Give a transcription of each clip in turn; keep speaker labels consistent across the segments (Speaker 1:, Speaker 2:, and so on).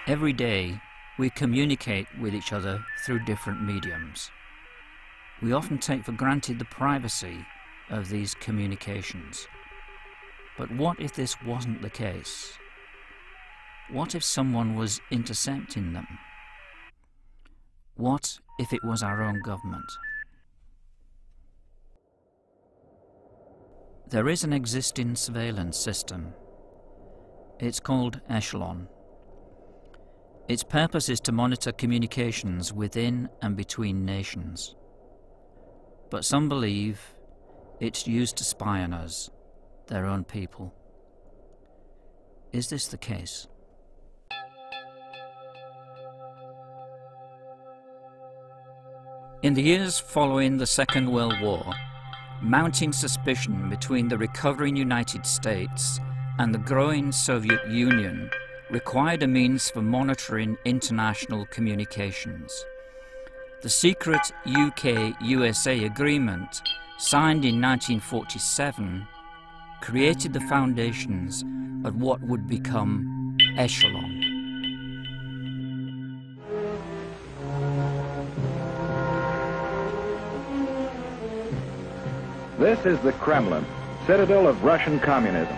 Speaker 1: Every day, we communicate with each other through different mediums. We often take for granted the privacy of these communications. But what if this wasn't the case? What if someone was intercepting them? What if it was our own government? There is an existing surveillance system. It's called Echelon. Its purpose is to monitor communications within and between nations. But some believe it's used to spy on us, their own people. Is this the case? In the years following the Second World War, mounting suspicion between the recovering United States and the growing Soviet Union required a means for monitoring international communications. The secret UK-USA agreement, signed in 1947, created the foundations of what would become Echelon.
Speaker 2: This is the Kremlin, citadel of Russian communism.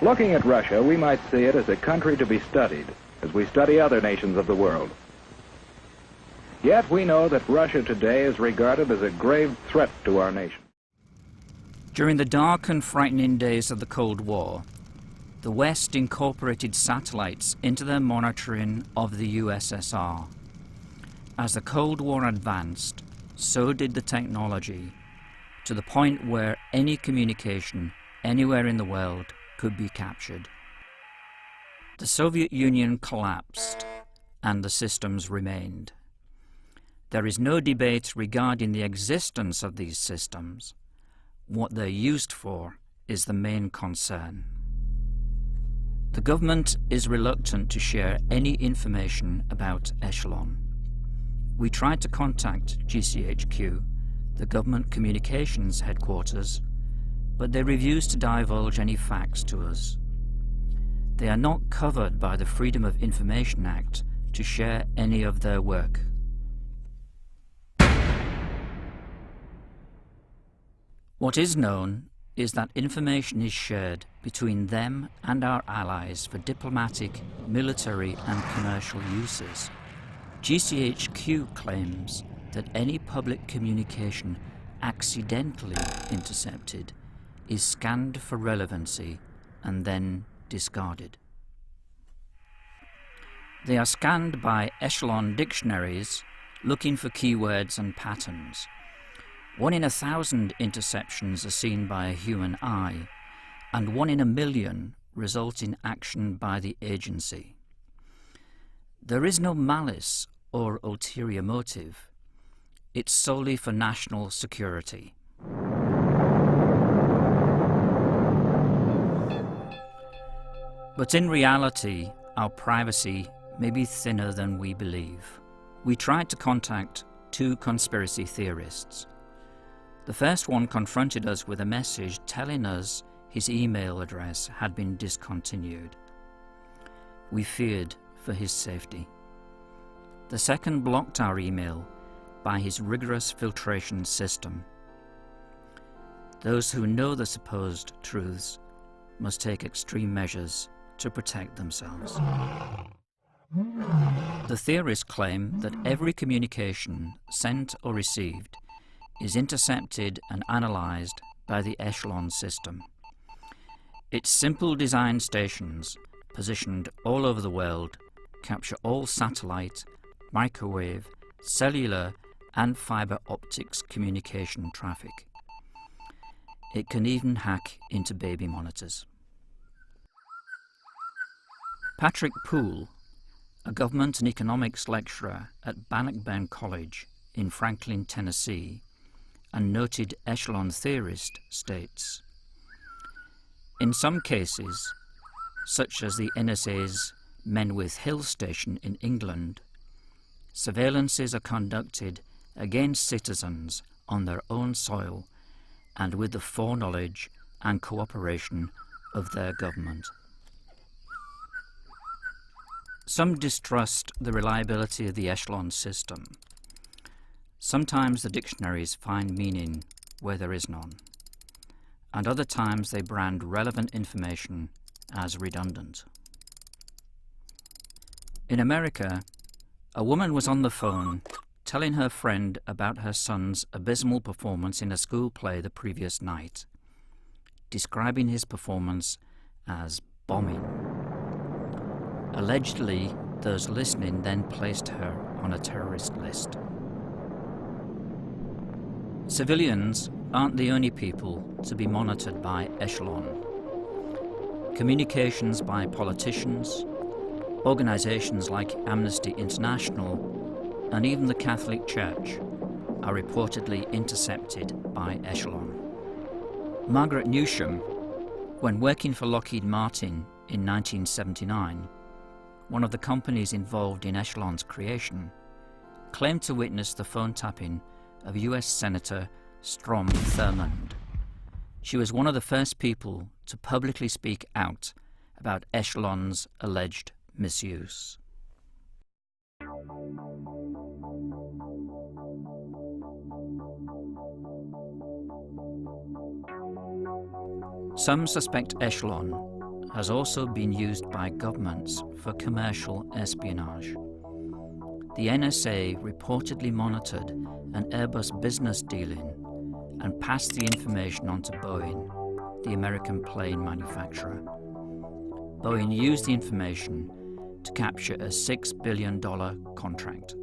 Speaker 2: Looking at Russia, we might see it as a country to be studied, as we study other nations of the world. Yet we know that Russia today is regarded as a grave threat to our nation.
Speaker 1: During the dark and frightening days of the Cold War, the West incorporated satellites into their monitoring of the USSR. As the Cold War advanced, so did the technology, to the point where any communication anywhere in the world could be captured. The Soviet Union collapsed, and the systems remained. There is no debate regarding the existence of these systems. What they're used for is the main concern. The government is reluctant to share any information about Echelon. We tried to contact GCHQ, the government communications headquarters, but they refused to divulge any facts to us. They are not covered by the Freedom of Information Act to share any of their work. What is known is that information is shared between them and our allies for diplomatic, military and commercial uses. GCHQ claims that any public communication accidentally intercepted is scanned for relevancy and then discarded. They are scanned by Echelon dictionaries looking for keywords and patterns. 1 in 1,000 interceptions are seen by a human eye, and 1 in 1,000,000 result in action by the agency. There is no malice or ulterior motive. It's solely for national security. But in reality, our privacy may be thinner than we believe. We tried to contact 2 conspiracy theorists. The first one confronted us with a message telling us his email address had been discontinued. We feared for his safety. The second blocked our email by his rigorous filtration system. Those who know the supposed truths must take extreme measures to protect themselves. The theorists claim that every communication sent or received is intercepted and analyzed by the Echelon system. Its simple design stations, positioned all over the world, capture all satellite, microwave, cellular and fiber optics communication traffic. It can even hack into baby monitors. Patrick Poole, a government and economics lecturer at Bannockburn College in Franklin, Tennessee, and noted Echelon theorist, states, "In some cases, such as the NSA's Menwith Hill station in England, surveillances are conducted against citizens on their own soil and with the foreknowledge and cooperation of their government." Some distrust the reliability of the Echelon system. Sometimes the dictionaries find meaning where there is none, and other times they brand relevant information as redundant. In America, a woman was on the phone telling her friend about her son's abysmal performance in a school play the previous night, describing his performance as bombing. Allegedly, those listening then placed her on a terrorist list. Civilians aren't the only people to be monitored by Echelon. Communications by politicians, organizations like Amnesty International, and even the Catholic Church are reportedly intercepted by Echelon. Margaret Newsham, when working for Lockheed Martin in 1979, one of the companies involved in Echelon's creation, claimed to witness the phone tapping of US Senator Strom Thurmond. She was one of the first people to publicly speak out about Echelon's alleged misuse. Some suspect Echelon has also been used by governments for commercial espionage. The NSA reportedly monitored an Airbus business dealing and passed the information on to Boeing, the American plane manufacturer. Boeing used the information to capture a $6 billion contract.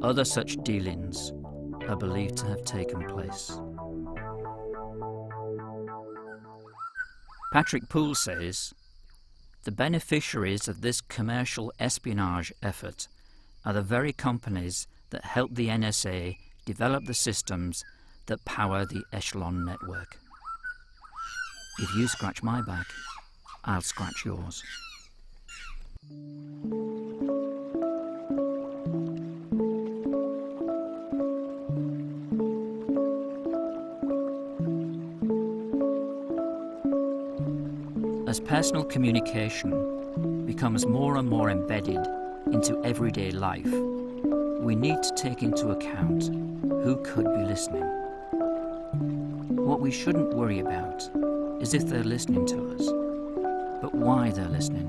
Speaker 1: Other such dealings are believed to have taken place. Patrick Poole says, the beneficiaries of this commercial espionage effort are the very companies that helped the NSA develop the systems that power the Echelon network. If you scratch my back, I'll scratch yours. As personal communication becomes more and more embedded into everyday life, we need to take into account who could be listening. What we shouldn't worry about is if they're listening to us, but why they're listening.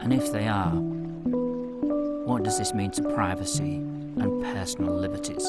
Speaker 1: And if they are, what does this mean to privacy and personal liberties?